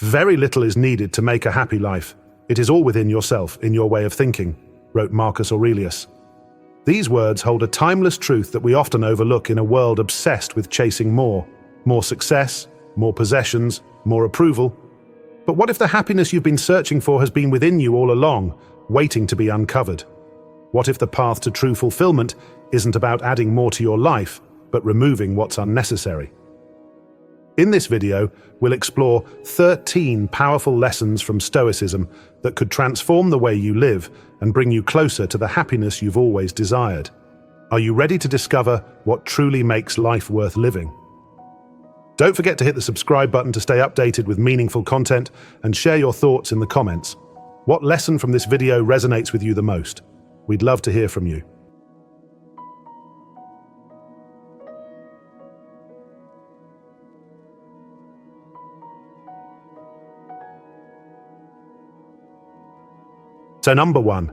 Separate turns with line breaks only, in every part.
Very little is needed to make a happy life. It is all within yourself, in your way of thinking, wrote Marcus Aurelius. These words hold a timeless truth that we often overlook in a world obsessed with chasing more success, more possessions, more approval. But what if the happiness you've been searching for has been within you all along, waiting to be uncovered? What if the path to true fulfillment isn't about adding more to your life, but removing what's unnecessary? In this video, we'll explore 13 powerful lessons from Stoicism that could transform the way you live and bring you closer to the happiness you've always desired. Are you ready to discover what truly makes life worth living? Don't forget to hit the subscribe button to stay updated with meaningful content and share your thoughts in the comments. What lesson from this video resonates with you the most? We'd love to hear from you. So number 1,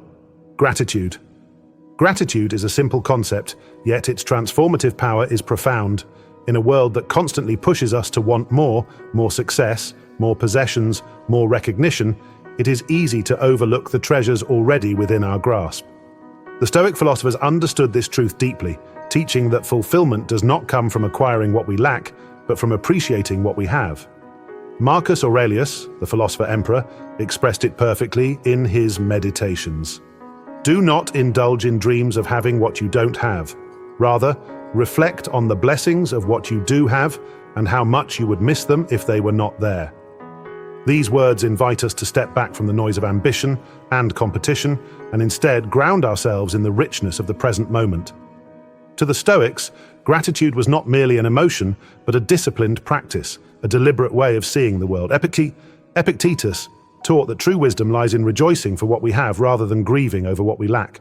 gratitude. Gratitude is a simple concept, yet its transformative power is profound. In a world that constantly pushes us to want more success, more possessions, more recognition, it is easy to overlook the treasures already within our grasp. The Stoic philosophers understood this truth deeply, teaching that fulfillment does not come from acquiring what we lack, but from appreciating what we have. Marcus Aurelius, the philosopher-emperor, expressed it perfectly in his Meditations. Do not indulge in dreams of having what you don't have. Rather, reflect on the blessings of what you do have and how much you would miss them if they were not there. These words invite us to step back from the noise of ambition and competition and instead ground ourselves in the richness of the present moment. To the Stoics, gratitude was not merely an emotion, but a disciplined practice, a deliberate way of seeing the world. Epictetus taught that true wisdom lies in rejoicing for what we have rather than grieving over what we lack.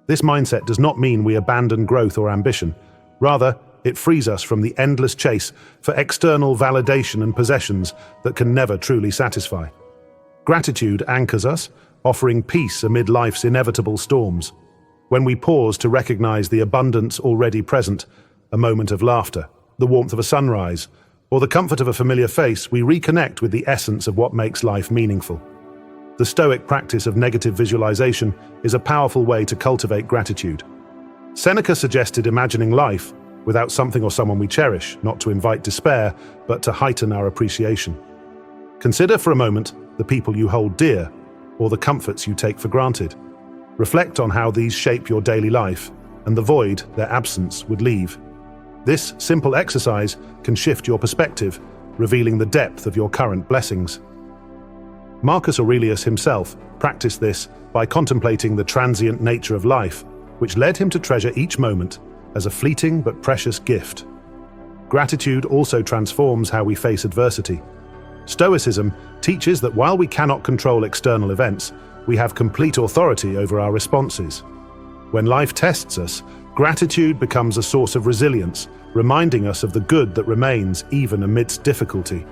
This mindset does not mean we abandon growth or ambition. Rather, it frees us from the endless chase for external validation and possessions that can never truly satisfy. Gratitude anchors us, offering peace amid life's inevitable storms. When we pause to recognize the abundance already present, a moment of laughter, the warmth of a sunrise, or the comfort of a familiar face, we reconnect with the essence of what makes life meaningful. The Stoic practice of negative visualization is a powerful way to cultivate gratitude. Seneca suggested imagining life without something or someone we cherish, not to invite despair, but to heighten our appreciation. Consider for a moment the people you hold dear, or the comforts you take for granted. Reflect on how these shape your daily life, and the void their absence would leave. This simple exercise can shift your perspective, revealing the depth of your current blessings. Marcus Aurelius himself practiced this by contemplating the transient nature of life, which led him to treasure each moment as a fleeting but precious gift. Gratitude also transforms how we face adversity. Stoicism teaches that while we cannot control external events, we have complete authority over our responses. When life tests us, gratitude becomes a source of resilience, reminding us of the good that remains even amidst difficulty.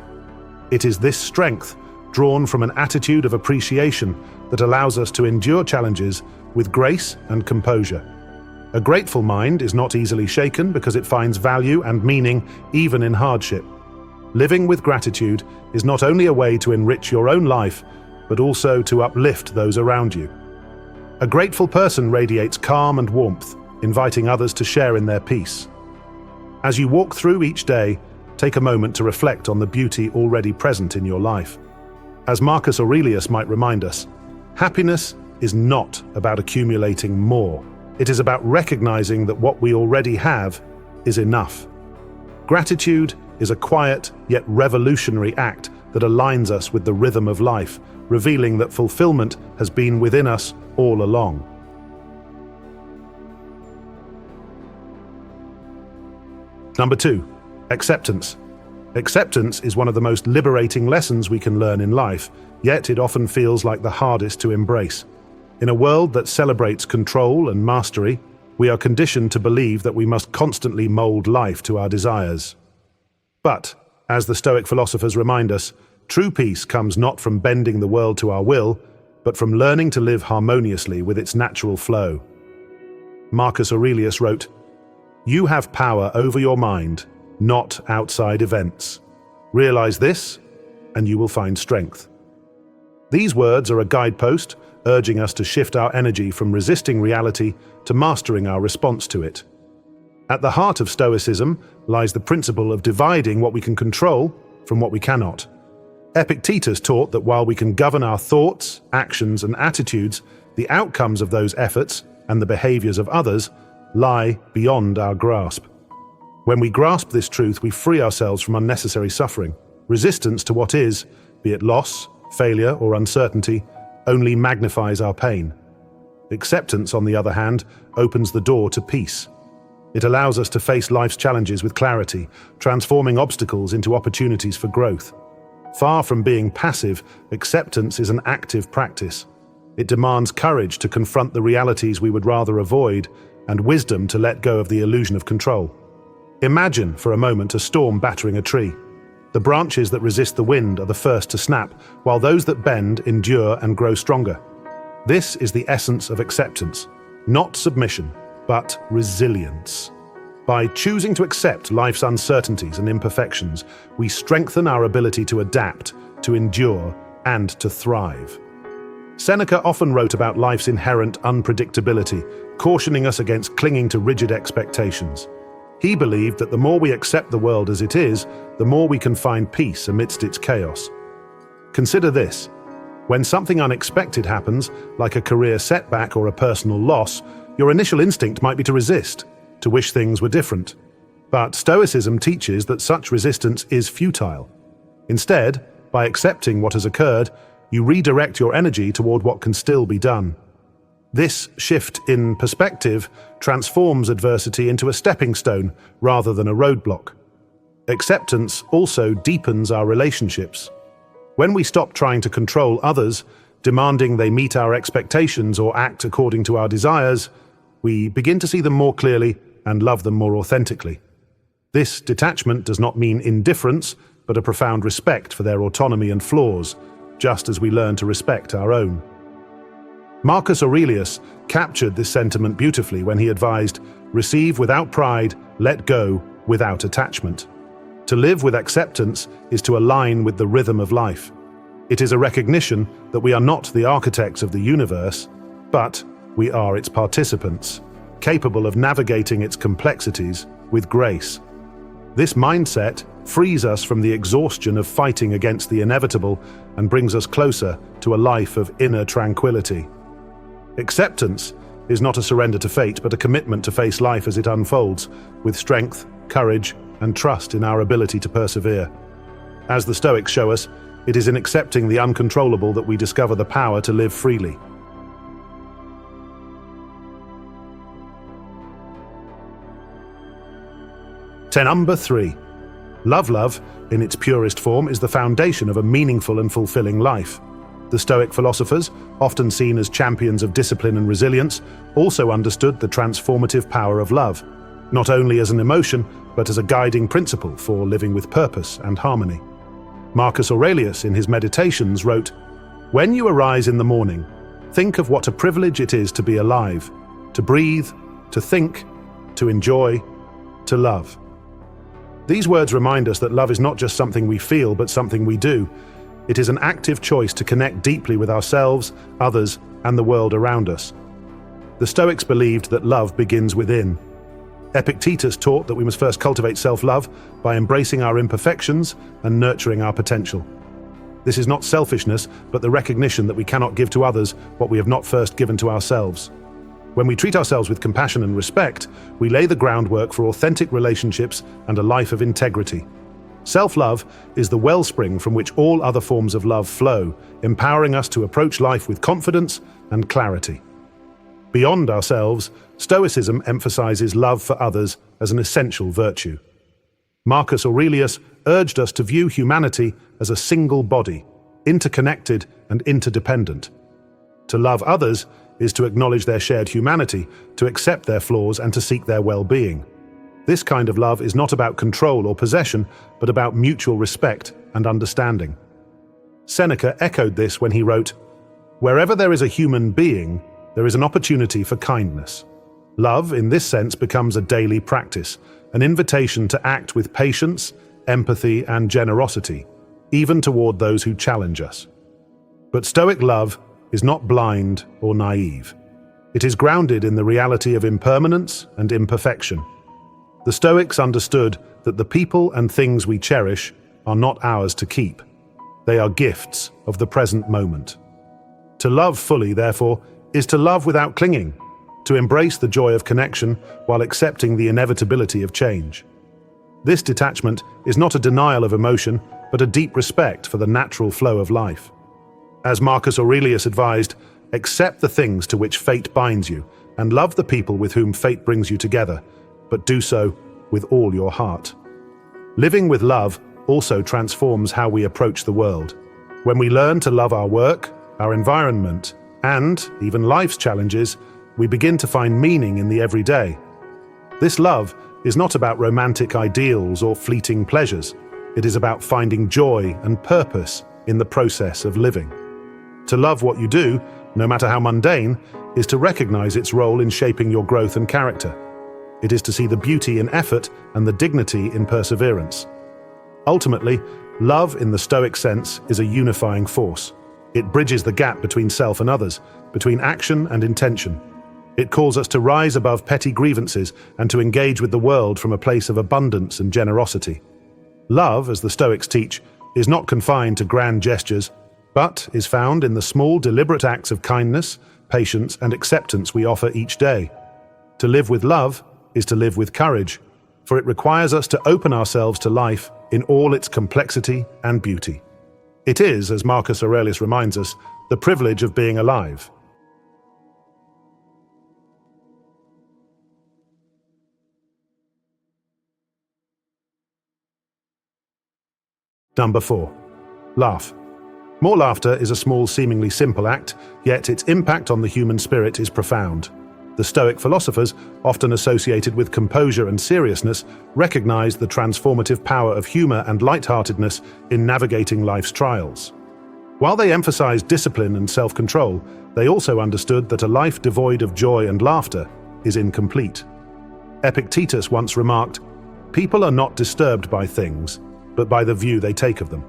It is this strength, drawn from an attitude of appreciation, that allows us to endure challenges with grace and composure. A grateful mind is not easily shaken because it finds value and meaning even in hardship. Living with gratitude is not only a way to enrich your own life, but also to uplift those around you. A grateful person radiates calm and warmth, inviting others to share in their peace. As you walk through each day, take a moment to reflect on the beauty already present in your life. As Marcus Aurelius might remind us, happiness is not about accumulating more. It is about recognizing that what we already have is enough. Gratitude is a quiet yet revolutionary act that aligns us with the rhythm of life, revealing that fulfillment has been within us all along. Number 2, acceptance. Acceptance is one of the most liberating lessons we can learn in life, yet it often feels like the hardest to embrace. In a world that celebrates control and mastery, we are conditioned to believe that we must constantly mold life to our desires. But, as the Stoic philosophers remind us, true peace comes not from bending the world to our will, but from learning to live harmoniously with its natural flow. Marcus Aurelius wrote, "You have power over your mind, not outside events. Realize this, and you will find strength. These words are a guidepost, urging us to shift our energy from resisting reality to mastering our response to it. At the heart of Stoicism lies the principle of dividing what we can control from what we cannot. Epictetus taught that while we can govern our thoughts, actions, and attitudes, the outcomes of those efforts and the behaviors of others lie beyond our grasp. When we grasp this truth, we free ourselves from unnecessary suffering. Resistance to what is, be it loss, failure, or uncertainty, only magnifies our pain. Acceptance, on the other hand, opens the door to peace. It allows us to face life's challenges with clarity, transforming obstacles into opportunities for growth. Far from being passive, acceptance is an active practice. It demands courage to confront the realities we would rather avoid, and wisdom to let go of the illusion of control. Imagine, for a moment, a storm battering a tree. The branches that resist the wind are the first to snap, while those that bend endure and grow stronger. This is the essence of acceptance, not submission, but resilience. By choosing to accept life's uncertainties and imperfections, we strengthen our ability to adapt, to endure, and to thrive. Seneca often wrote about life's inherent unpredictability, cautioning us against clinging to rigid expectations. He believed that the more we accept the world as it is, the more we can find peace amidst its chaos. Consider this. When something unexpected happens, like a career setback or a personal loss, your initial instinct might be to resist, to wish things were different. But Stoicism teaches that such resistance is futile. Instead, by accepting what has occurred, you redirect your energy toward what can still be done. This shift in perspective transforms adversity into a stepping stone rather than a roadblock. Acceptance also deepens our relationships. When we stop trying to control others, demanding they meet our expectations or act according to our desires, we begin to see them more clearly and love them more authentically. This detachment does not mean indifference, but a profound respect for their autonomy and flaws, just as we learn to respect our own. Marcus Aurelius captured this sentiment beautifully when he advised, "Receive without pride, let go without attachment." To live with acceptance is to align with the rhythm of life. It is a recognition that we are not the architects of the universe, but we are its participants, capable of navigating its complexities with grace. This mindset frees us from the exhaustion of fighting against the inevitable and brings us closer to a life of inner tranquility. Acceptance is not a surrender to fate, but a commitment to face life as it unfolds, with strength, courage, and trust in our ability to persevere. As the Stoics show us, it is in accepting the uncontrollable that we discover the power to live freely. Number 3. Love, in its purest form, is the foundation of a meaningful and fulfilling life. The Stoic philosophers, often seen as champions of discipline and resilience, also understood the transformative power of love, not only as an emotion, but as a guiding principle for living with purpose and harmony. Marcus Aurelius, in his Meditations, wrote, "When you arise in the morning, think of what a privilege it is to be alive, to breathe, to think, to enjoy, to love." These words remind us that love is not just something we feel, but something we do. It is an active choice to connect deeply with ourselves, others, and the world around us. The Stoics believed that love begins within. Epictetus taught that we must first cultivate self-love by embracing our imperfections and nurturing our potential. This is not selfishness, but the recognition that we cannot give to others what we have not first given to ourselves. When we treat ourselves with compassion and respect, we lay the groundwork for authentic relationships and a life of integrity. Self-love is the wellspring from which all other forms of love flow, empowering us to approach life with confidence and clarity. Beyond ourselves, Stoicism emphasizes love for others as an essential virtue. Marcus Aurelius urged us to view humanity as a single body, interconnected and interdependent. To love others is to acknowledge their shared humanity, to accept their flaws, and to seek their well-being. This kind of love is not about control or possession, but about mutual respect and understanding. Seneca echoed this when he wrote, "Wherever there is a human being, there is an opportunity for kindness." Love, in this sense, becomes a daily practice, an invitation to act with patience, empathy, and generosity. even toward those who challenge us. But Stoic love is not blind or naive. It is grounded in the reality of impermanence and imperfection. The Stoics understood that the people and things we cherish are not ours to keep. They are gifts of the present moment. To love fully, therefore, is to love without clinging, to embrace the joy of connection while accepting the inevitability of change. This detachment is not a denial of emotion, but a deep respect for the natural flow of life. As Marcus Aurelius advised, accept the things to which fate binds you, and love the people with whom fate brings you together, but do so with all your heart. Living with love also transforms how we approach the world. When we learn to love our work, our environment, and even life's challenges, we begin to find meaning in the everyday. This love is not about romantic ideals or fleeting pleasures. It is about finding joy and purpose in the process of living. To love what you do, no matter how mundane, is to recognize its role in shaping your growth and character. It is to see the beauty in effort and the dignity in perseverance. Ultimately, love in the Stoic sense is a unifying force. It bridges the gap between self and others, between action and intention. It calls us to rise above petty grievances and to engage with the world from a place of abundance and generosity. Love, as the Stoics teach, is not confined to grand gestures, but is found in the small, deliberate acts of kindness, patience, and acceptance we offer each day. To live with love is to live with courage, for it requires us to open ourselves to life in all its complexity and beauty. It is, as Marcus Aurelius reminds us, the privilege of being alive. Number 4. Laugh. More laughter is a small, seemingly simple act, yet its impact on the human spirit is profound. The Stoic philosophers, often associated with composure and seriousness, recognized the transformative power of humor and lightheartedness in navigating life's trials. While they emphasized discipline and self-control, they also understood that a life devoid of joy and laughter is incomplete. Epictetus once remarked, "People are not disturbed by things, but by the view they take of them."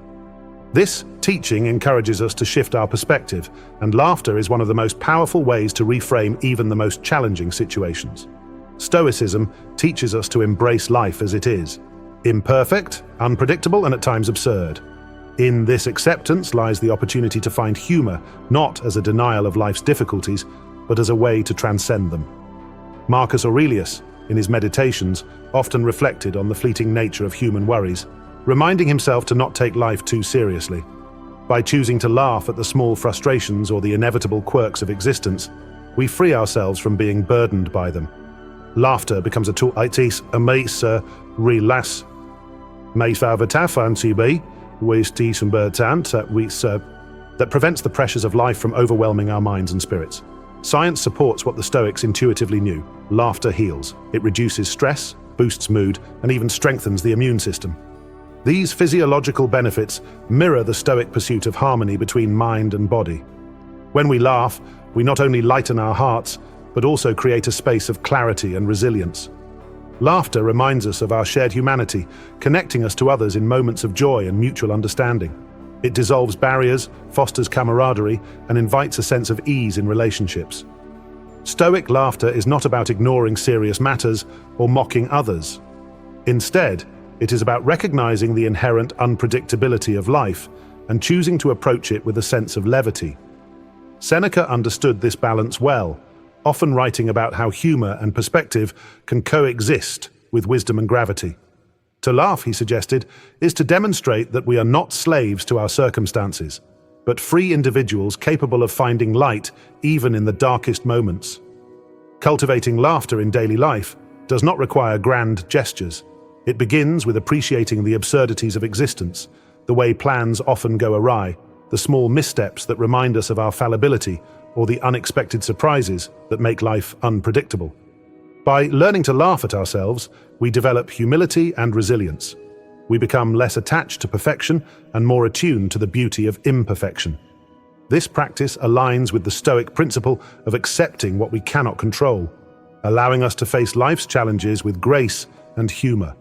This teaching encourages us to shift our perspective, and laughter is one of the most powerful ways to reframe even the most challenging situations. Stoicism teaches us to embrace life as it is, imperfect, unpredictable, and at times absurd. In this acceptance lies the opportunity to find humor, not as a denial of life's difficulties, but as a way to transcend them. Marcus Aurelius, in his meditations, often reflected on the fleeting nature of human worries, reminding himself to not take life too seriously. By choosing to laugh at the small frustrations or the inevitable quirks of existence, we free ourselves from being burdened by them. Laughter becomes a tool relax that prevents the pressures of life from overwhelming our minds and spirits. Science supports what the Stoics intuitively knew. Laughter heals. It reduces stress, boosts mood, and even strengthens the immune system. These physiological benefits mirror the Stoic pursuit of harmony between mind and body. When we laugh, we not only lighten our hearts, but also create a space of clarity and resilience. Laughter reminds us of our shared humanity, connecting us to others in moments of joy and mutual understanding. It dissolves barriers, fosters camaraderie, and invites a sense of ease in relationships. Stoic laughter is not about ignoring serious matters or mocking others. Instead, it is about recognizing the inherent unpredictability of life and choosing to approach it with a sense of levity. Seneca understood this balance well, often writing about how humor and perspective can coexist with wisdom and gravity. To laugh, he suggested, is to demonstrate that we are not slaves to our circumstances, but free individuals capable of finding light even in the darkest moments. Cultivating laughter in daily life does not require grand gestures. It begins with appreciating the absurdities of existence, the way plans often go awry, the small missteps that remind us of our fallibility, or the unexpected surprises that make life unpredictable. By learning to laugh at ourselves, we develop humility and resilience. We become less attached to perfection and more attuned to the beauty of imperfection. This practice aligns with the Stoic principle of accepting what we cannot control, allowing us to face life's challenges with grace and humor.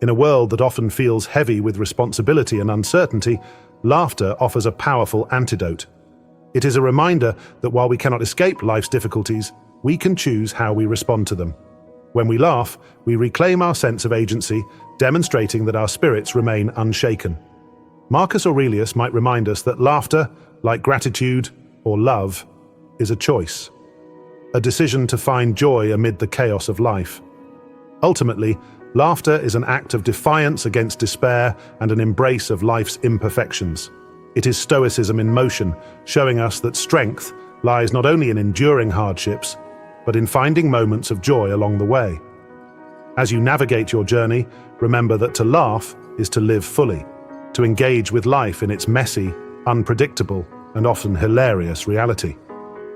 In a world that often feels heavy with responsibility and uncertainty, laughter offers a powerful antidote. It is a reminder that while we cannot escape life's difficulties, we can choose how we respond to them. When we laugh, we reclaim our sense of agency, demonstrating that our spirits remain unshaken. Marcus Aurelius might remind us that laughter, like gratitude or love, is a choice, a decision to find joy amid the chaos of life. Ultimately, laughter is an act of defiance against despair and an embrace of life's imperfections. It is Stoicism in motion, showing us that strength lies not only in enduring hardships, but in finding moments of joy along the way. As you navigate your journey, remember that to laugh is to live fully, to engage with life in its messy, unpredictable, and often hilarious reality.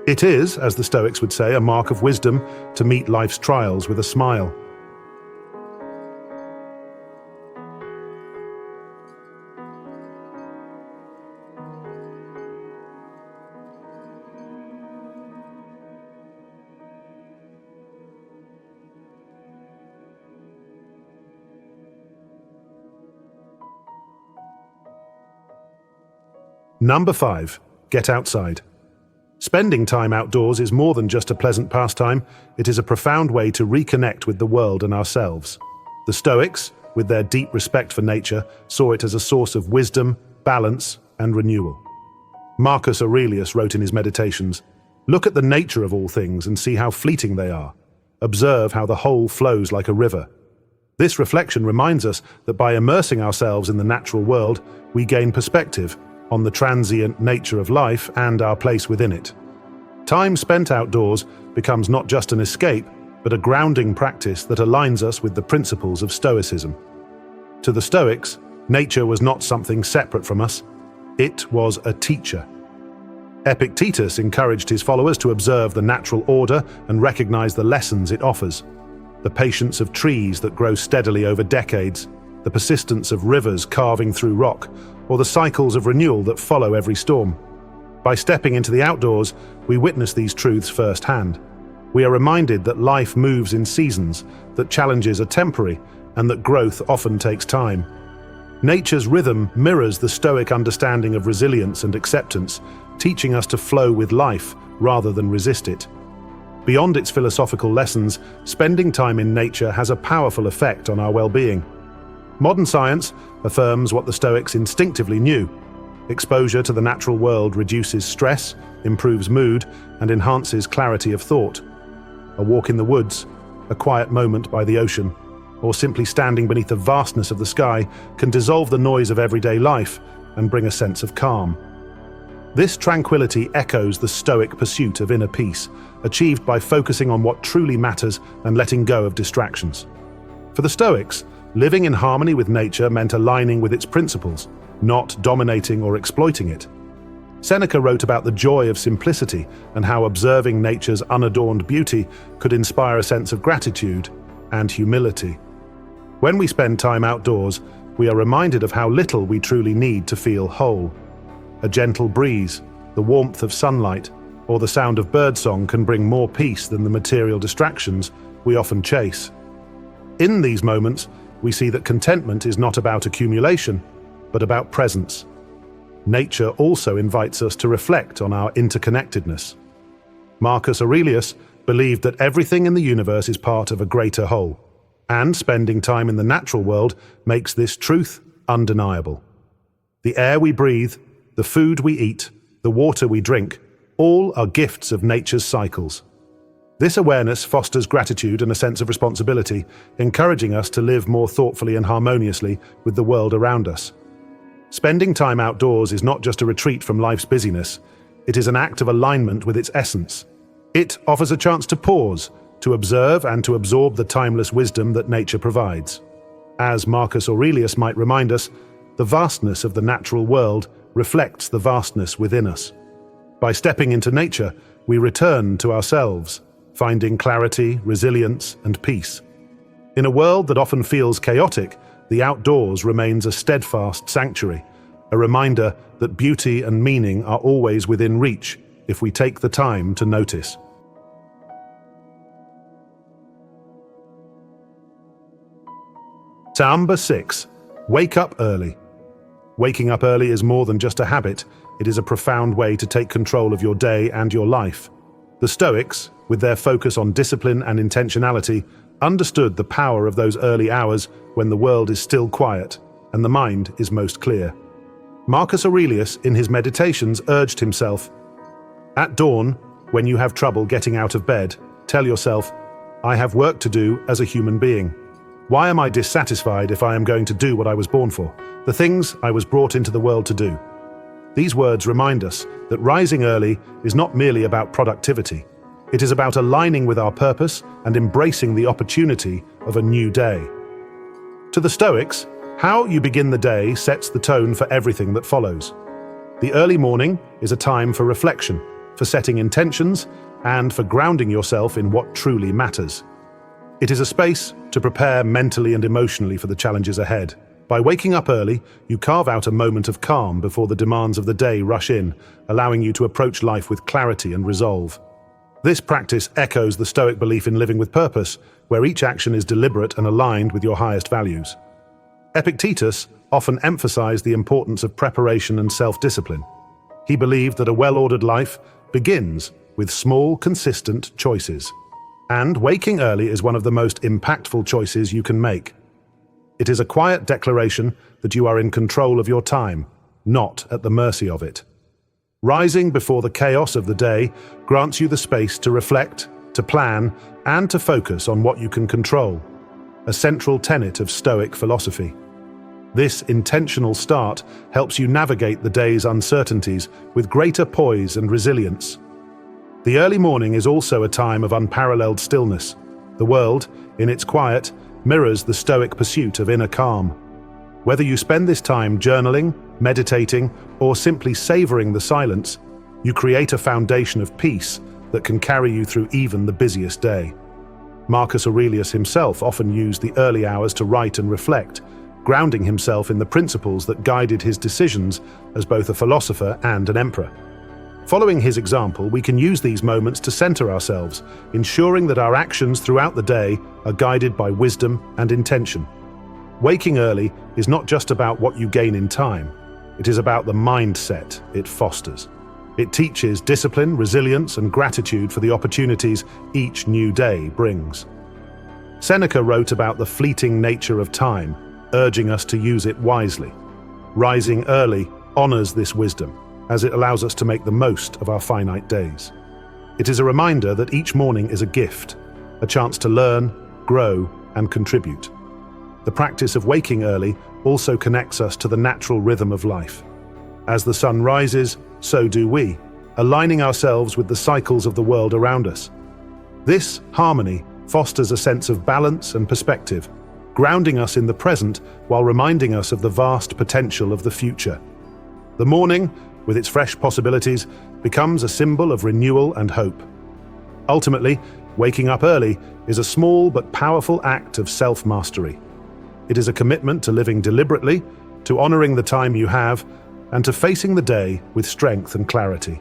It is, as the Stoics would say, a mark of wisdom to meet life's trials with a smile. Number 5. Get outside. Spending time outdoors is more than just a pleasant pastime, it is a profound way to reconnect with the world and ourselves. The Stoics, with their deep respect for nature, saw it as a source of wisdom, balance, and renewal. Marcus Aurelius wrote in his Meditations, "Look at the nature of all things and see how fleeting they are. Observe how the whole flows like a river." This reflection reminds us that by immersing ourselves in the natural world, we gain perspective on the transient nature of life and our place within it. Time spent outdoors becomes not just an escape, but a grounding practice that aligns us with the principles of Stoicism. To the Stoics, nature was not something separate from us, it was a teacher. Epictetus encouraged his followers to observe the natural order and recognize the lessons it offers. The patience of trees that grow steadily over decades, the persistence of rivers carving through rock, or the cycles of renewal that follow every storm. By stepping into the outdoors, we witness these truths firsthand. We are reminded that life moves in seasons, that challenges are temporary, and that growth often takes time. Nature's rhythm mirrors the Stoic understanding of resilience and acceptance, teaching us to flow with life rather than resist it. Beyond its philosophical lessons, spending time in nature has a powerful effect on our well-being. Modern science affirms what the Stoics instinctively knew. Exposure to the natural world reduces stress, improves mood, and enhances clarity of thought. A walk in the woods, a quiet moment by the ocean, or simply standing beneath the vastness of the sky can dissolve the noise of everyday life and bring a sense of calm. This tranquility echoes the Stoic pursuit of inner peace, achieved by focusing on what truly matters and letting go of distractions. For the Stoics, living in harmony with nature meant aligning with its principles, not dominating or exploiting it. Seneca wrote about the joy of simplicity and how observing nature's unadorned beauty could inspire a sense of gratitude and humility. When we spend time outdoors, we are reminded of how little we truly need to feel whole. A gentle breeze, the warmth of sunlight, or the sound of birdsong can bring more peace than the material distractions we often chase. In these moments, we see that contentment is not about accumulation, but about presence. Nature also invites us to reflect on our interconnectedness. Marcus Aurelius believed that everything in the universe is part of a greater whole, and spending time in the natural world makes this truth undeniable. The air we breathe, the food we eat, the water we drink, all are gifts of nature's cycles. This awareness fosters gratitude and a sense of responsibility, encouraging us to live more thoughtfully and harmoniously with the world around us. Spending time outdoors is not just a retreat from life's busyness, it is an act of alignment with its essence. It offers a chance to pause, to observe and to absorb the timeless wisdom that nature provides. As Marcus Aurelius might remind us, the vastness of the natural world reflects the vastness within us. By stepping into nature, we return to ourselves, finding clarity, resilience, and peace. In a world that often feels chaotic, the outdoors remains a steadfast sanctuary, a reminder that beauty and meaning are always within reach if we take the time to notice. Number 6. Wake up early. Waking up early is more than just a habit. It is a profound way to take control of your day and your life. The Stoics, with their focus on discipline and intentionality, understood the power of those early hours when the world is still quiet and the mind is most clear. Marcus Aurelius, in his Meditations, urged himself, "At dawn, when you have trouble getting out of bed, tell yourself, 'I have work to do as a human being. Why am I dissatisfied if I am going to do what I was born for, the things I was brought into the world to do?'" These words remind us that rising early is not merely about productivity. It is about aligning with our purpose and embracing the opportunity of a new day. To the Stoics, how you begin the day sets the tone for everything that follows. The early morning is a time for reflection, for setting intentions, and for grounding yourself in what truly matters. It is a space to prepare mentally and emotionally for the challenges ahead. By waking up early, you carve out a moment of calm before the demands of the day rush in, allowing you to approach life with clarity and resolve. This practice echoes the Stoic belief in living with purpose, where each action is deliberate and aligned with your highest values. Epictetus often emphasized the importance of preparation and self-discipline. He believed that a well-ordered life begins with small, consistent choices. And waking early is one of the most impactful choices you can make. It is a quiet declaration that you are in control of your time, not at the mercy of it. Rising before the chaos of the day grants you the space to reflect, to plan, and to focus on what you can control, a central tenet of Stoic philosophy. This intentional start helps you navigate the day's uncertainties with greater poise and resilience. The early morning is also a time of unparalleled stillness. The world, in its quiet, mirrors the Stoic pursuit of inner calm. Whether you spend this time journaling, meditating, or simply savoring the silence, you create a foundation of peace that can carry you through even the busiest day. Marcus Aurelius himself often used the early hours to write and reflect, grounding himself in the principles that guided his decisions as both a philosopher and an emperor. Following his example, we can use these moments to center ourselves, ensuring that our actions throughout the day are guided by wisdom and intention. Waking early is not just about what you gain in time. It is about the mindset it fosters. It teaches discipline, resilience, and gratitude for the opportunities each new day brings. Seneca wrote about the fleeting nature of time, urging us to use it wisely. Rising early honors this wisdom, as it allows us to make the most of our finite days. It is a reminder that each morning is a gift, a chance to learn, grow, and contribute. The practice of waking early also connects us to the natural rhythm of life. As the sun rises, so do we, aligning ourselves with the cycles of the world around us. This harmony fosters a sense of balance and perspective, grounding us in the present while reminding us of the vast potential of the future. The morning, with its fresh possibilities, becomes a symbol of renewal and hope. Ultimately, waking up early is a small but powerful act of self-mastery. It is a commitment to living deliberately, to honoring the time you have, and to facing the day with strength and clarity.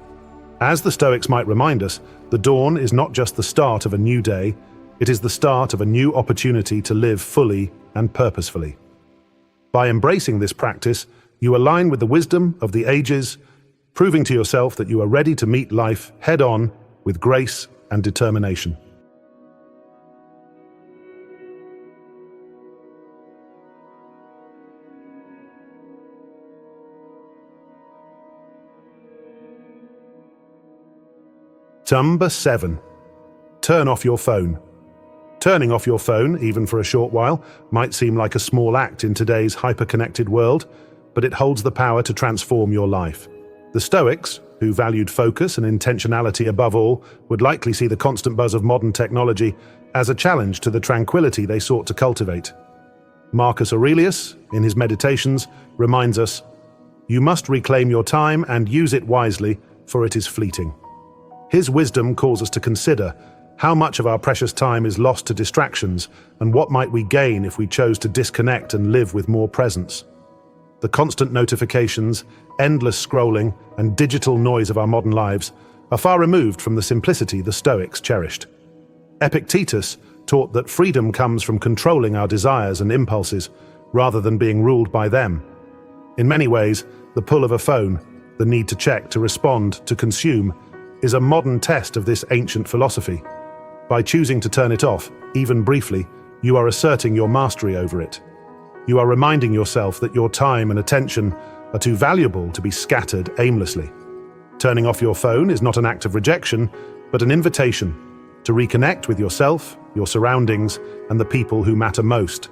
As the Stoics might remind us, the dawn is not just the start of a new day, it is the start of a new opportunity to live fully and purposefully. By embracing this practice, you align with the wisdom of the ages, proving to yourself that you are ready to meet life head-on with grace and determination. Number 7. Turn off your phone. Turning off your phone, even for a short while, might seem like a small act in today's hyper-connected world, but it holds the power to transform your life. The Stoics, who valued focus and intentionality above all, would likely see the constant buzz of modern technology as a challenge to the tranquility they sought to cultivate. Marcus Aurelius, in his Meditations, reminds us, "You must reclaim your time and use it wisely, for it is fleeting." His wisdom calls us to consider how much of our precious time is lost to distractions and what might we gain if we chose to disconnect and live with more presence. The constant notifications, endless scrolling, and digital noise of our modern lives are far removed from the simplicity the Stoics cherished. Epictetus taught that freedom comes from controlling our desires and impulses rather than being ruled by them. In many ways, the pull of a phone, the need to check, to respond, to consume, is a modern test of this ancient philosophy. By choosing to turn it off, even briefly, you are asserting your mastery over it. You are reminding yourself that your time and attention are too valuable to be scattered aimlessly. Turning off your phone is not an act of rejection, but an invitation to reconnect with yourself, your surroundings, and the people who matter most.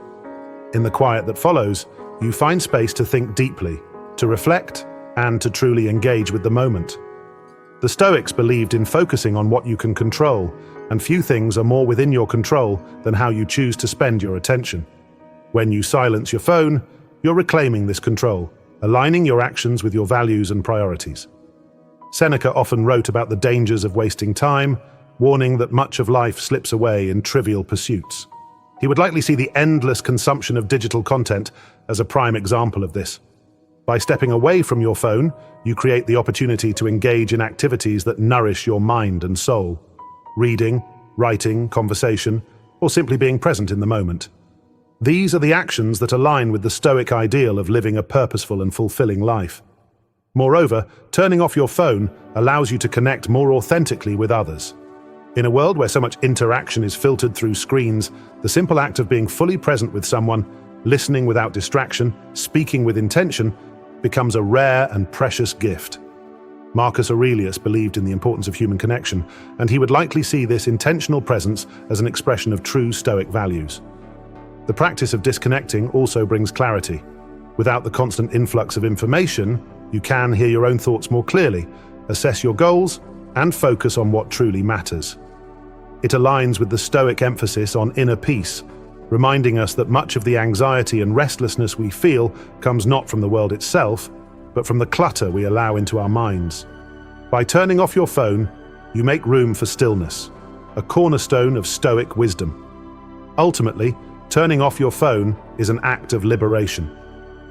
In the quiet that follows, you find space to think deeply, to reflect, and to truly engage with the moment. The Stoics believed in focusing on what you can control, and few things are more within your control than how you choose to spend your attention. When you silence your phone, you're reclaiming this control, aligning your actions with your values and priorities. Seneca often wrote about the dangers of wasting time, warning that much of life slips away in trivial pursuits. He would likely see the endless consumption of digital content as a prime example of this. By stepping away from your phone, you create the opportunity to engage in activities that nourish your mind and soul. Reading, writing, conversation, or simply being present in the moment. These are the actions that align with the Stoic ideal of living a purposeful and fulfilling life. Moreover, turning off your phone allows you to connect more authentically with others. In a world where so much interaction is filtered through screens, the simple act of being fully present with someone, listening without distraction, speaking with intention, becomes a rare and precious gift. Marcus Aurelius believed in the importance of human connection, and he would likely see this intentional presence as an expression of true Stoic values. The practice of disconnecting also brings clarity. Without the constant influx of information, you can hear your own thoughts more clearly, assess your goals, and focus on what truly matters. It aligns with the Stoic emphasis on inner peace, reminding us that much of the anxiety and restlessness we feel comes not from the world itself, but from the clutter we allow into our minds. By turning off your phone, you make room for stillness, a cornerstone of Stoic wisdom. Ultimately, turning off your phone is an act of liberation.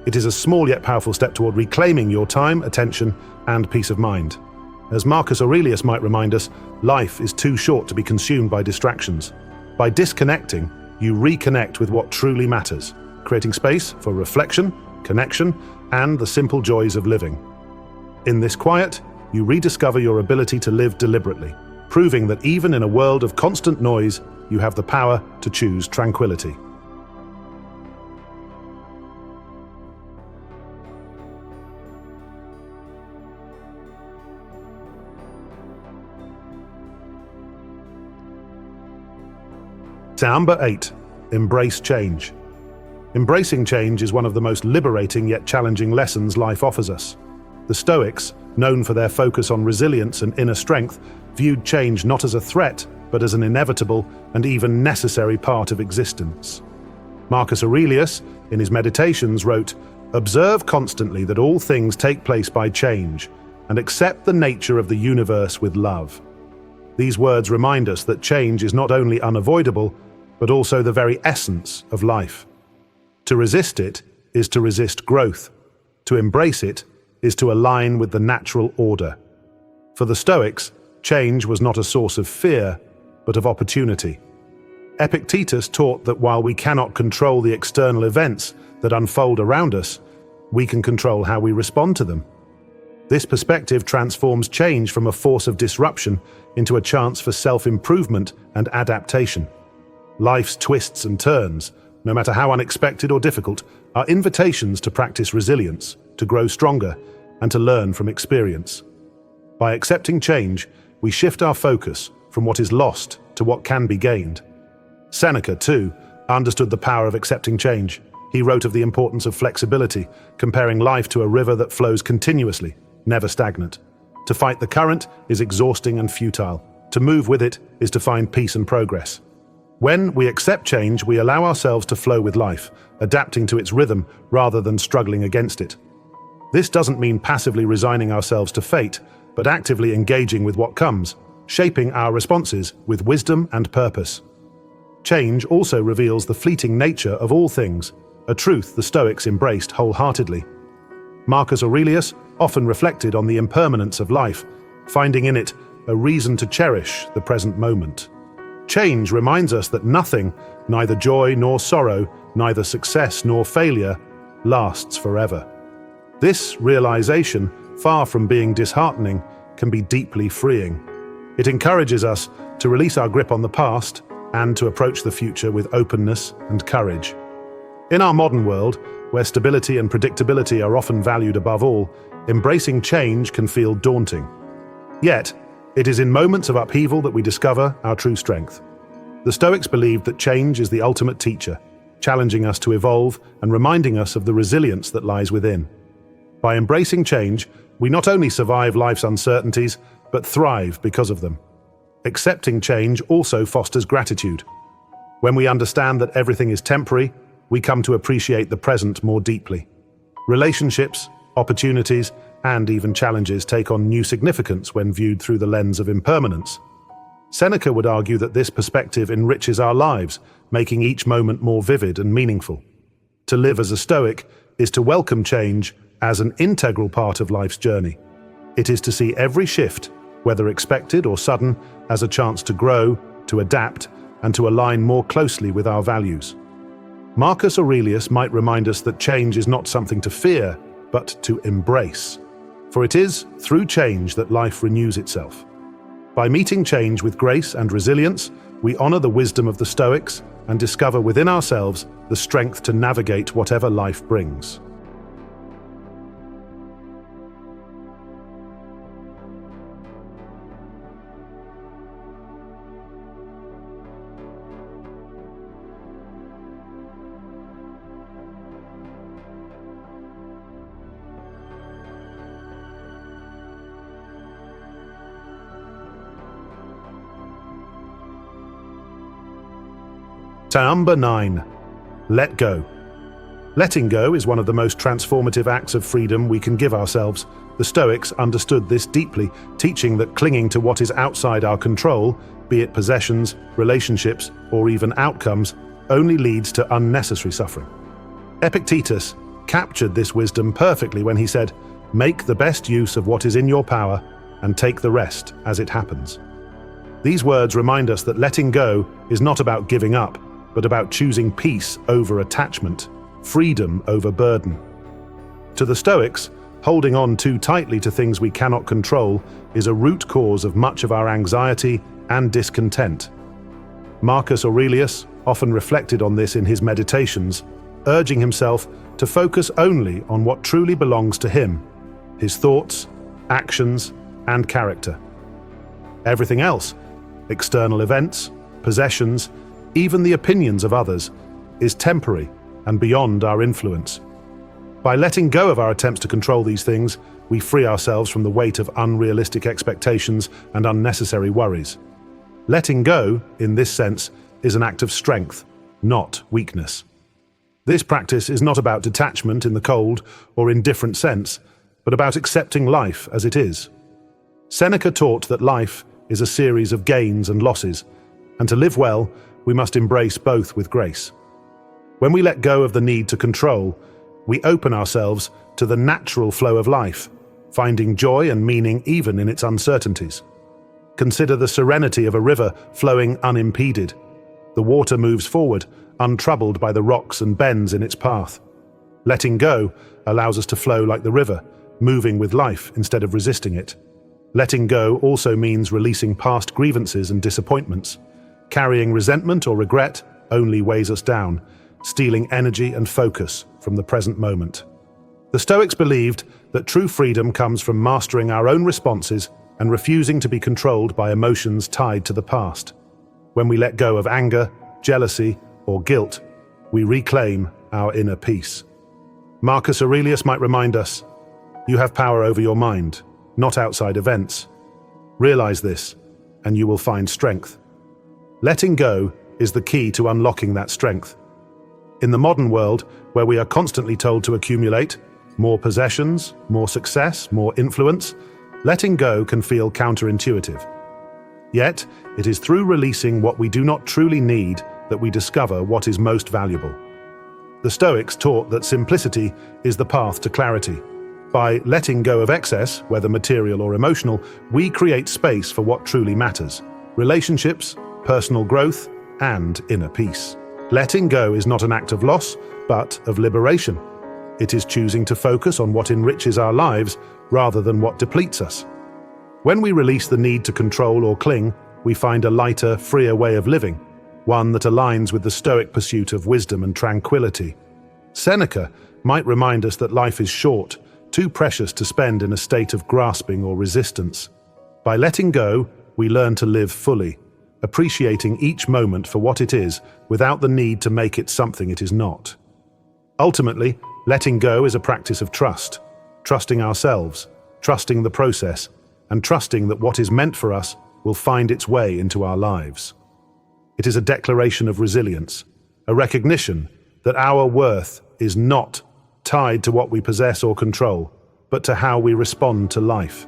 It is a small yet powerful step toward reclaiming your time, attention, and peace of mind. As Marcus Aurelius might remind us, life is too short to be consumed by distractions. By disconnecting, you reconnect with what truly matters, creating space for reflection, connection, and the simple joys of living. In this quiet, you rediscover your ability to live deliberately, proving that even in a world of constant noise, you have the power to choose tranquility. Number 8. Embrace change. Embracing change is one of the most liberating yet challenging lessons life offers us. The Stoics, known for their focus on resilience and inner strength, viewed change not as a threat, but as an inevitable and even necessary part of existence. Marcus Aurelius, in his Meditations, wrote, "Observe constantly that all things take place by change, and accept the nature of the universe with love." These words remind us that change is not only unavoidable, but also the very essence of life. To resist it is to resist growth. To embrace it is to align with the natural order. For the Stoics, change was not a source of fear, but of opportunity. Epictetus taught that while we cannot control the external events that unfold around us, we can control how we respond to them. This perspective transforms change from a force of disruption into a chance for self-improvement and adaptation. Life's twists and turns, no matter how unexpected or difficult, are invitations to practice resilience, to grow stronger, and to learn from experience. By accepting change, we shift our focus from what is lost to what can be gained. Seneca, too, understood the power of accepting change. He wrote of the importance of flexibility, comparing life to a river that flows continuously, never stagnant. To fight the current is exhausting and futile. To move with it is to find peace and progress. When we accept change, we allow ourselves to flow with life, adapting to its rhythm rather than struggling against it. This doesn't mean passively resigning ourselves to fate, but actively engaging with what comes, shaping our responses with wisdom and purpose. Change also reveals the fleeting nature of all things, a truth the Stoics embraced wholeheartedly. Marcus Aurelius often reflected on the impermanence of life, finding in it a reason to cherish the present moment. Change reminds us that nothing, neither joy nor sorrow, neither success nor failure, lasts forever. This realization, far from being disheartening, can be deeply freeing. It encourages us to release our grip on the past and to approach the future with openness and courage. In our modern world, where stability and predictability are often valued above all, embracing change can feel daunting. Yet, it is in moments of upheaval that we discover our true strength. The Stoics believed that change is the ultimate teacher, challenging us to evolve and reminding us of the resilience that lies within. By embracing change, we not only survive life's uncertainties, but thrive because of them. Accepting change also fosters gratitude. When we understand that everything is temporary, we come to appreciate the present more deeply. Relationships, opportunities, and even challenges take on new significance when viewed through the lens of impermanence. Seneca would argue that this perspective enriches our lives, making each moment more vivid and meaningful. To live as a Stoic is to welcome change as an integral part of life's journey. It is to see every shift, whether expected or sudden, as a chance to grow, to adapt, and to align more closely with our values. Marcus Aurelius might remind us that change is not something to fear, but to embrace. For it is through change that life renews itself. By meeting change with grace and resilience, we honor the wisdom of the Stoics and discover within ourselves the strength to navigate whatever life brings. Number 9. Let go. Letting go is one of the most transformative acts of freedom we can give ourselves. The Stoics understood this deeply, teaching that clinging to what is outside our control, be it possessions, relationships, or even outcomes, only leads to unnecessary suffering. Epictetus captured this wisdom perfectly when he said, "Make the best use of what is in your power and take the rest as it happens." These words remind us that letting go is not about giving up, but about choosing peace over attachment, freedom over burden. To the Stoics, holding on too tightly to things we cannot control is a root cause of much of our anxiety and discontent. Marcus Aurelius often reflected on this in his meditations, urging himself to focus only on what truly belongs to him, his thoughts, actions, and character. Everything else, external events, possessions, even the opinions of others, is temporary and beyond our influence. By letting go of our attempts to control these things, we free ourselves from the weight of unrealistic expectations and unnecessary worries. Letting go, in this sense, is an act of strength, not weakness. This practice is not about detachment in the cold or indifferent sense, but about accepting life as it is. Seneca taught that life is a series of gains and losses, and to live well, we must embrace both with grace. When we let go of the need to control, we open ourselves to the natural flow of life, finding joy and meaning even in its uncertainties. Consider the serenity of a river flowing unimpeded. The water moves forward, untroubled by the rocks and bends in its path. Letting go allows us to flow like the river, moving with life instead of resisting it. Letting go also means releasing past grievances and disappointments. Carrying resentment or regret only weighs us down, stealing energy and focus from the present moment. The Stoics believed that true freedom comes from mastering our own responses and refusing to be controlled by emotions tied to the past. When we let go of anger, jealousy, or guilt, we reclaim our inner peace. Marcus Aurelius might remind us, "You have power over your mind, not outside events. Realize this, and you will find strength." Letting go is the key to unlocking that strength. In the modern world, where we are constantly told to accumulate more possessions, more success, more influence, letting go can feel counterintuitive. Yet, it is through releasing what we do not truly need that we discover what is most valuable. The Stoics taught that simplicity is the path to clarity. By letting go of excess, whether material or emotional, we create space for what truly matters: relationships, personal growth, and inner peace. Letting go is not an act of loss, but of liberation. It is choosing to focus on what enriches our lives rather than what depletes us. When we release the need to control or cling, we find a lighter, freer way of living, one that aligns with the Stoic pursuit of wisdom and tranquility. Seneca might remind us that life is short, too precious to spend in a state of grasping or resistance. By letting go, we learn to live fully, appreciating each moment for what it is without the need to make it something it is not. Ultimately, letting go is a practice of trust, trusting ourselves, trusting the process, and trusting that what is meant for us will find its way into our lives. It is a declaration of resilience, a recognition that our worth is not tied to what we possess or control, but to how we respond to life.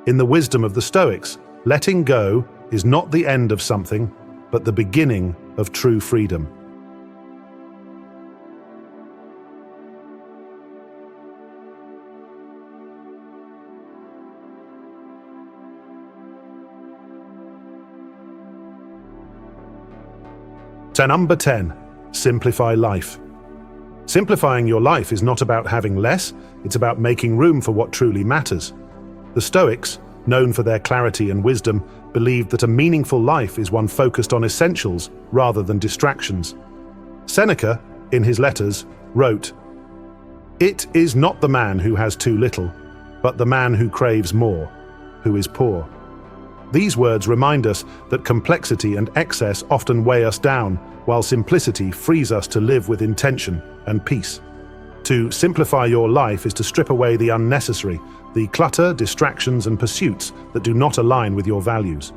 In the wisdom of the Stoics, letting go is not the end of something, but the beginning of true freedom. Number 10. Simplify life. Simplifying your life is not about having less, it's about making room for what truly matters. The Stoics, known for their clarity and wisdom, believed that a meaningful life is one focused on essentials rather than distractions. Seneca, in his letters, wrote, "It is not the man who has too little, but the man who craves more, who is poor." These words remind us that complexity and excess often weigh us down, while simplicity frees us to live with intention and peace. To simplify your life is to strip away the unnecessary, the clutter, distractions, and pursuits that do not align with your values.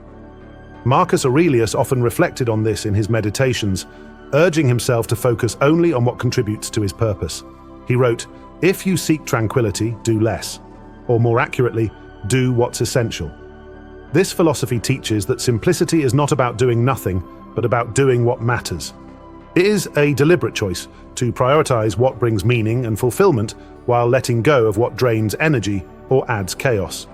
Marcus Aurelius often reflected on this in his meditations, urging himself to focus only on what contributes to his purpose. He wrote, "If you seek tranquility, do less, or more accurately, do what's essential." This philosophy teaches that simplicity is not about doing nothing, but about doing what matters. It is a deliberate choice to prioritize what brings meaning and fulfillment while letting go of what drains energy or adds chaos.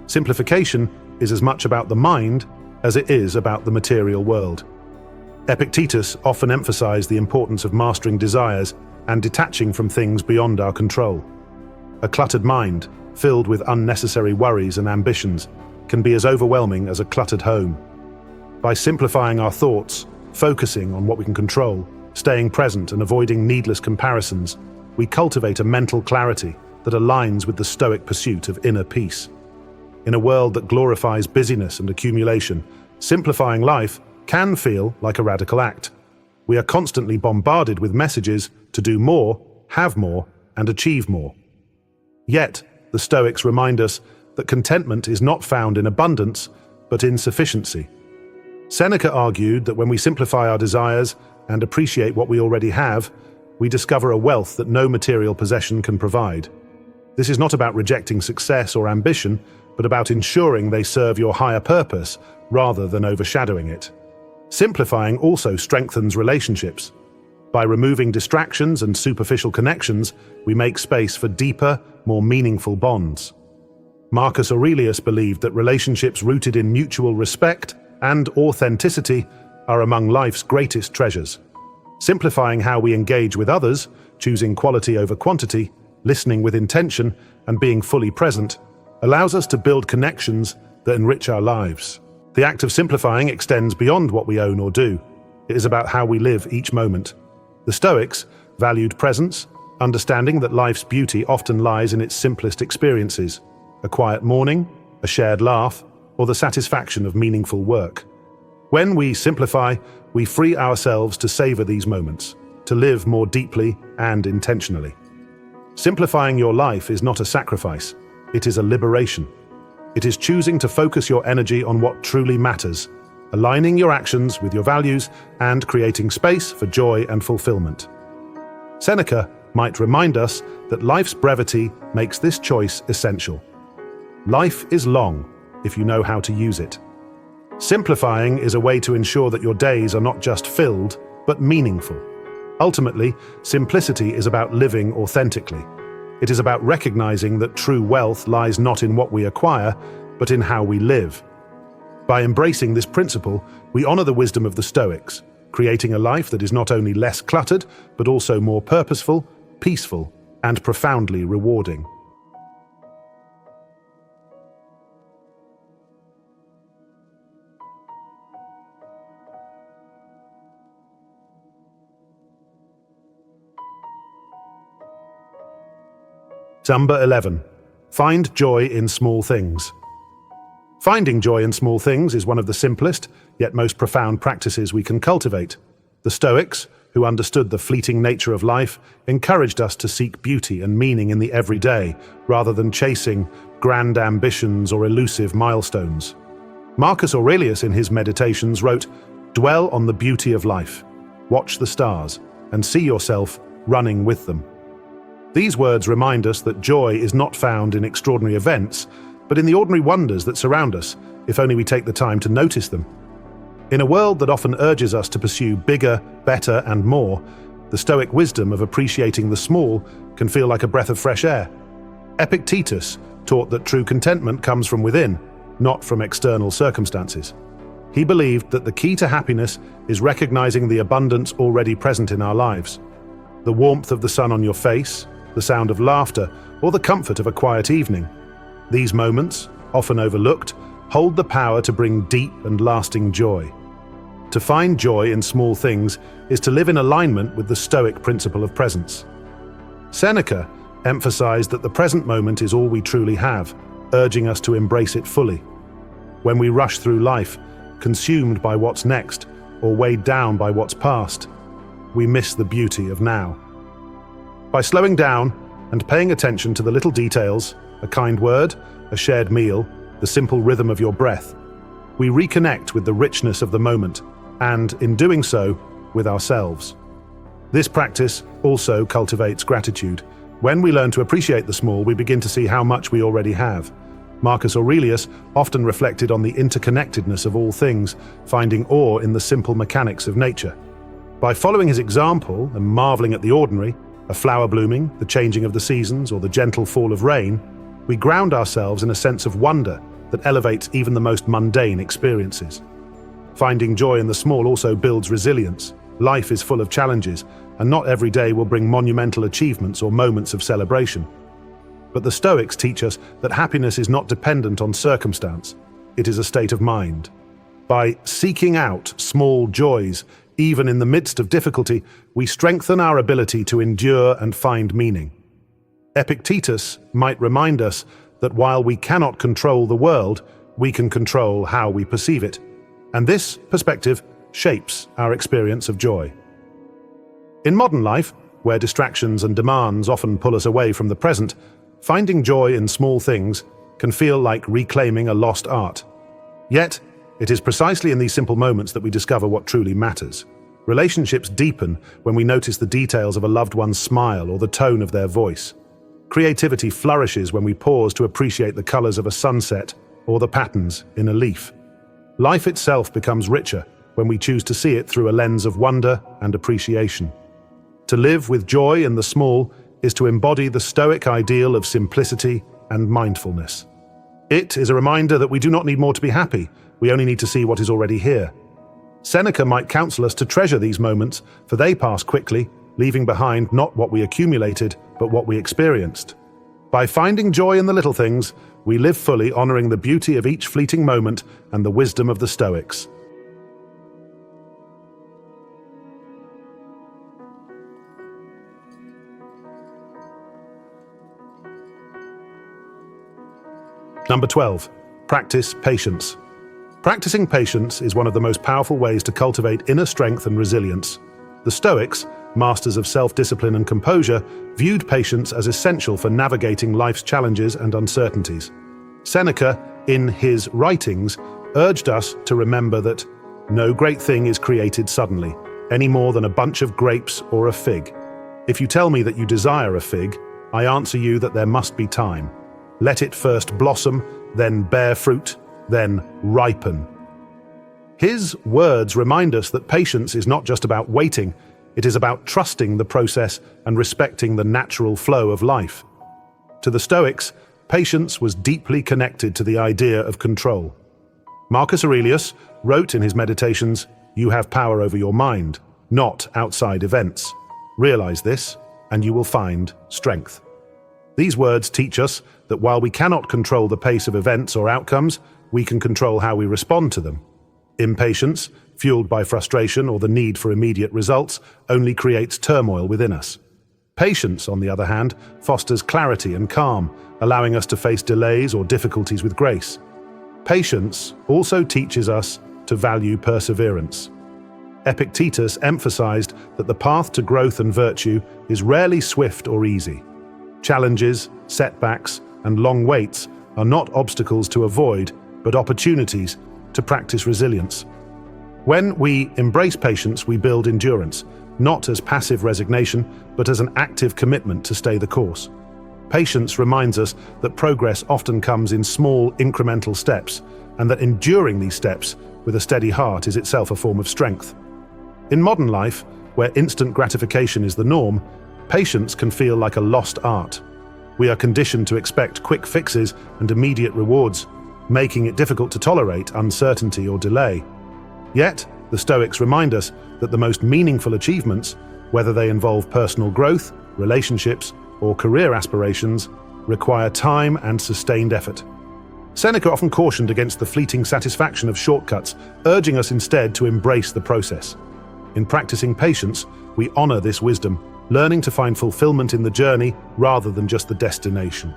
Simplification is as much about the mind as it is about the material world. Epictetus often emphasized the importance of mastering desires and detaching from things beyond our control. A cluttered mind, filled with unnecessary worries and ambitions, can be as overwhelming as a cluttered home. By simplifying our thoughts, focusing on what we can control, staying present and avoiding needless comparisons, we cultivate a mental clarity that aligns with the Stoic pursuit of inner peace. In a world that glorifies busyness and accumulation, simplifying life can feel like a radical act. We are constantly bombarded with messages to do more, have more, and achieve more. Yet, the Stoics remind us that contentment is not found in abundance, but in sufficiency. Seneca argued that when we simplify our desires and appreciate what we already have, we discover a wealth that no material possession can provide. This is not about rejecting success or ambition, but about ensuring they serve your higher purpose rather than overshadowing it. Simplifying also strengthens relationships. By removing distractions and superficial connections, we make space for deeper, more meaningful bonds. Marcus Aurelius believed that relationships rooted in mutual respect and authenticity are among life's greatest treasures. Simplifying how we engage with others, choosing quality over quantity, listening with intention, and being fully present, allows us to build connections that enrich our lives. The act of simplifying extends beyond what we own or do. It is about how we live each moment. The Stoics valued presence, understanding that life's beauty often lies in its simplest experiences: a quiet morning, a shared laugh, or the satisfaction of meaningful work. When we simplify, we free ourselves to savor these moments, to live more deeply and intentionally. Simplifying your life is not a sacrifice, it is a liberation. It is choosing to focus your energy on what truly matters, aligning your actions with your values and creating space for joy and fulfillment. Seneca might remind us that life's brevity makes this choice essential. Life is long if you know how to use it. Simplifying is a way to ensure that your days are not just filled, but meaningful. Ultimately, simplicity is about living authentically. It is about recognizing that true wealth lies not in what we acquire, but in how we live. By embracing this principle, we honor the wisdom of the Stoics, creating a life that is not only less cluttered, but also more purposeful, peaceful, and profoundly rewarding. Number 11. Find joy in small things. Finding joy in small things is one of the simplest, yet most profound practices we can cultivate. The Stoics, who understood the fleeting nature of life, encouraged us to seek beauty and meaning in the everyday, rather than chasing grand ambitions or elusive milestones. Marcus Aurelius in his Meditations wrote, "Dwell on the beauty of life, watch the stars, and see yourself running with them." These words remind us that joy is not found in extraordinary events, but in the ordinary wonders that surround us, if only we take the time to notice them. In a world that often urges us to pursue bigger, better, and more, the Stoic wisdom of appreciating the small can feel like a breath of fresh air. Epictetus taught that true contentment comes from within, not from external circumstances. He believed that the key to happiness is recognizing the abundance already present in our lives. The warmth of the sun on your face, the sound of laughter, or the comfort of a quiet evening. These moments, often overlooked, hold the power to bring deep and lasting joy. To find joy in small things is to live in alignment with the Stoic principle of presence. Seneca emphasized that the present moment is all we truly have, urging us to embrace it fully. When we rush through life, consumed by what's next, or weighed down by what's past, we miss the beauty of now. By slowing down and paying attention to the little details, a kind word, a shared meal, the simple rhythm of your breath, we reconnect with the richness of the moment and, in doing so, with ourselves. This practice also cultivates gratitude. When we learn to appreciate the small, we begin to see how much we already have. Marcus Aurelius often reflected on the interconnectedness of all things, finding awe in the simple mechanics of nature. By following his example and marveling at the ordinary, a flower blooming, the changing of the seasons, or the gentle fall of rain, we ground ourselves in a sense of wonder that elevates even the most mundane experiences. Finding joy in the small also builds resilience. Life is full of challenges, and not every day will bring monumental achievements or moments of celebration. But the Stoics teach us that happiness is not dependent on circumstance, it is a state of mind. By seeking out small joys, even in the midst of difficulty, we strengthen our ability to endure and find meaning. Epictetus might remind us that while we cannot control the world, we can control how we perceive it. And this perspective shapes our experience of joy. In modern life, where distractions and demands often pull us away from the present, finding joy in small things can feel like reclaiming a lost art. Yet, it is precisely in these simple moments that we discover what truly matters. Relationships deepen when we notice the details of a loved one's smile or the tone of their voice. Creativity flourishes when we pause to appreciate the colors of a sunset or the patterns in a leaf. Life itself becomes richer when we choose to see it through a lens of wonder and appreciation. To live with joy in the small is to embody the Stoic ideal of simplicity and mindfulness. It is a reminder that we do not need more to be happy, we only need to see what is already here. Seneca might counsel us to treasure these moments, for they pass quickly, leaving behind not what we accumulated, but what we experienced. By finding joy in the little things, we live fully, honoring the beauty of each fleeting moment and the wisdom of the Stoics. Number 12. Practice patience. Practicing patience is one of the most powerful ways to cultivate inner strength and resilience. The Stoics, masters of self-discipline and composure, viewed patience as essential for navigating life's challenges and uncertainties. Seneca, in his writings, urged us to remember that no great thing is created suddenly, any more than a bunch of grapes or a fig. If you tell me that you desire a fig, I answer you that there must be time. Let it first blossom, then bear fruit, then ripen. His words remind us that patience is not just about waiting, it is about trusting the process and respecting the natural flow of life. To the Stoics, patience was deeply connected to the idea of control. Marcus Aurelius wrote in his Meditations, "You have power over your mind, not outside events. Realize this, and you will find strength." These words teach us that while we cannot control the pace of events or outcomes, we can control how we respond to them. Impatience, fueled by frustration or the need for immediate results, only creates turmoil within us. Patience, on the other hand, fosters clarity and calm, allowing us to face delays or difficulties with grace. Patience also teaches us to value perseverance. Epictetus emphasized that the path to growth and virtue is rarely swift or easy. Challenges, setbacks, and long waits are not obstacles to avoid, but opportunities to practice resilience. When we embrace patience, we build endurance, not as passive resignation, but as an active commitment to stay the course. Patience reminds us that progress often comes in small, incremental steps, and that enduring these steps with a steady heart is itself a form of strength. In modern life, where instant gratification is the norm, patience can feel like a lost art. We are conditioned to expect quick fixes and immediate rewards, making it difficult to tolerate uncertainty or delay. Yet, the Stoics remind us that the most meaningful achievements, whether they involve personal growth, relationships, or career aspirations, require time and sustained effort. Seneca often cautioned against the fleeting satisfaction of shortcuts, urging us instead to embrace the process. In practicing patience, we honor this wisdom, learning to find fulfillment in the journey rather than just the destination.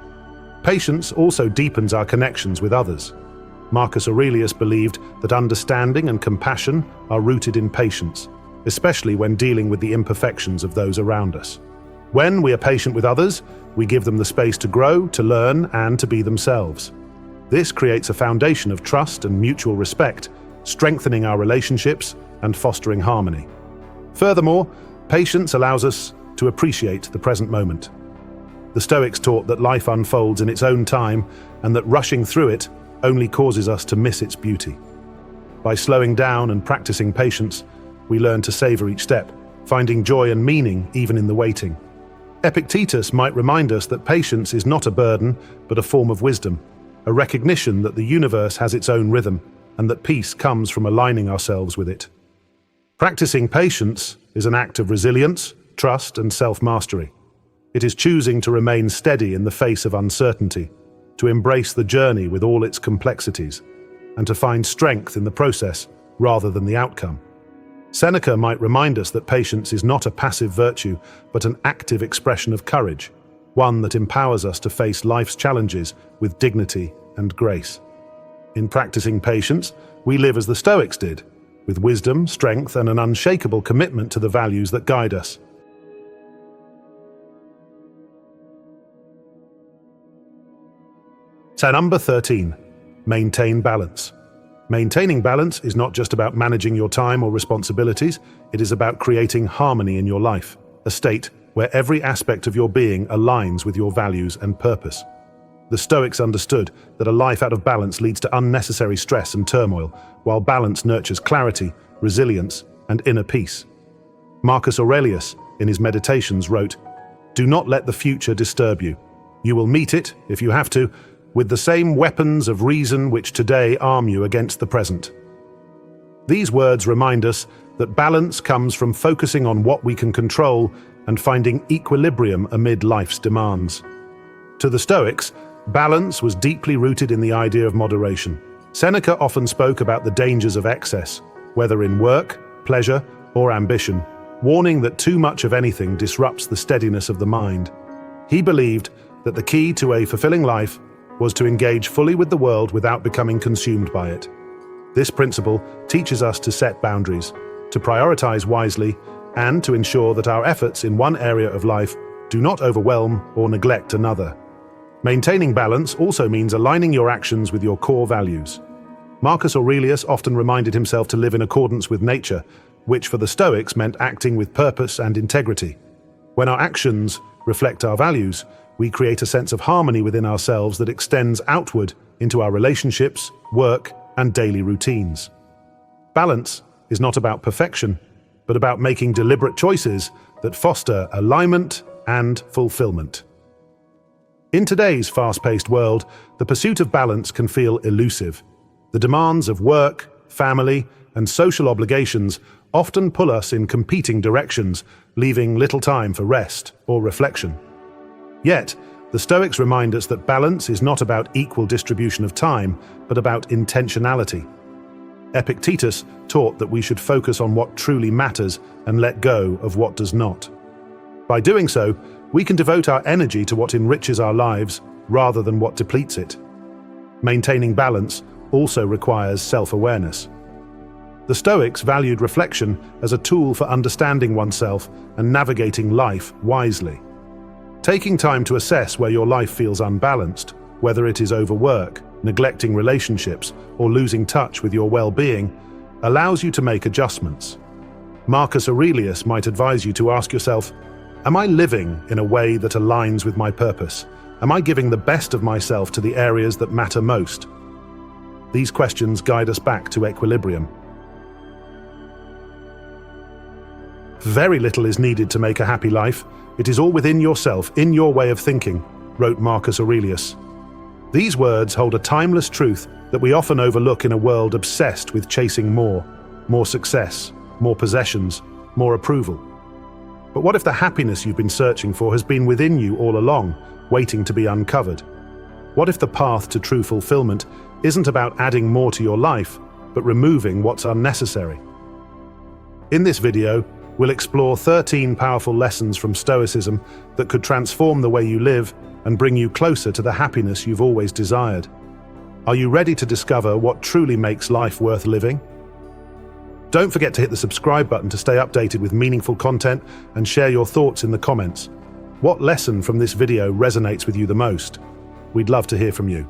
Patience also deepens our connections with others. Marcus Aurelius believed that understanding and compassion are rooted in patience, especially when dealing with the imperfections of those around us. When we are patient with others, we give them the space to grow, to learn, and to be themselves. This creates a foundation of trust and mutual respect, strengthening our relationships and fostering harmony. Furthermore, patience allows us to appreciate the present moment. The Stoics taught that life unfolds in its own time and that rushing through it only causes us to miss its beauty. By slowing down and practicing patience, we learn to savor each step, finding joy and meaning even in the waiting. Epictetus might remind us that patience is not a burden, but a form of wisdom, a recognition that the universe has its own rhythm and that peace comes from aligning ourselves with it. Practicing patience is an act of resilience, trust, and self-mastery. It is choosing to remain steady in the face of uncertainty, to embrace the journey with all its complexities, and to find strength in the process rather than the outcome. Seneca might remind us that patience is not a passive virtue, but an active expression of courage, one that empowers us to face life's challenges with dignity and grace. In practicing patience, we live as the Stoics did, with wisdom, strength, and an unshakable commitment to the values that guide us. So number 13, maintain balance. Maintaining balance is not just about managing your time or responsibilities, it is about creating harmony in your life, a state where every aspect of your being aligns with your values and purpose. The Stoics understood that a life out of balance leads to unnecessary stress and turmoil, while balance nurtures clarity, resilience, and inner peace. Marcus Aurelius, in his Meditations, wrote, "Do not let the future disturb you. You will meet it, if you have to, with the same weapons of reason which today arm you against the present." These words remind us that balance comes from focusing on what we can control and finding equilibrium amid life's demands. To the Stoics, balance was deeply rooted in the idea of moderation. Seneca often spoke about the dangers of excess, whether in work, pleasure, or ambition, warning that too much of anything disrupts the steadiness of the mind. He believed that the key to a fulfilling life was to engage fully with the world without becoming consumed by it. This principle teaches us to set boundaries, to prioritize wisely, and to ensure that our efforts in one area of life do not overwhelm or neglect another. Maintaining balance also means aligning your actions with your core values. Marcus Aurelius often reminded himself to live in accordance with nature, which for the Stoics meant acting with purpose and integrity. When our actions reflect our values, we create a sense of harmony within ourselves that extends outward into our relationships, work, and daily routines. Balance is not about perfection, but about making deliberate choices that foster alignment and fulfillment. In today's fast-paced world, the pursuit of balance can feel elusive. The demands of work, family, and social obligations often pull us in competing directions, leaving little time for rest or reflection. Yet, the Stoics remind us that balance is not about equal distribution of time, but about intentionality. Epictetus taught that we should focus on what truly matters and let go of what does not. By doing so, we can devote our energy to what enriches our lives rather than what depletes it. Maintaining balance also requires self-awareness. The Stoics valued reflection as a tool for understanding oneself and navigating life wisely. Taking time to assess where your life feels unbalanced, whether it is overwork, neglecting relationships, or losing touch with your well-being, allows you to make adjustments. Marcus Aurelius might advise you to ask yourself, am I living in a way that aligns with my purpose? Am I giving the best of myself to the areas that matter most? These questions guide us back to equilibrium. Very little is needed to make a happy life. It is all within yourself, in your way of thinking, wrote Marcus Aurelius. These words hold a timeless truth that we often overlook in a world obsessed with chasing more success, more possessions, more approval. But what if the happiness you've been searching for has been within you all along, waiting to be uncovered? What if the path to true fulfillment isn't about adding more to your life, but removing what's unnecessary? In this video, we'll explore 13 powerful lessons from Stoicism that could transform the way you live and bring you closer to the happiness you've always desired. Are you ready to discover what truly makes life worth living? Don't forget to hit the subscribe button to stay updated with meaningful content and share your thoughts in the comments. What lesson from this video resonates with you the most? We'd love to hear from you.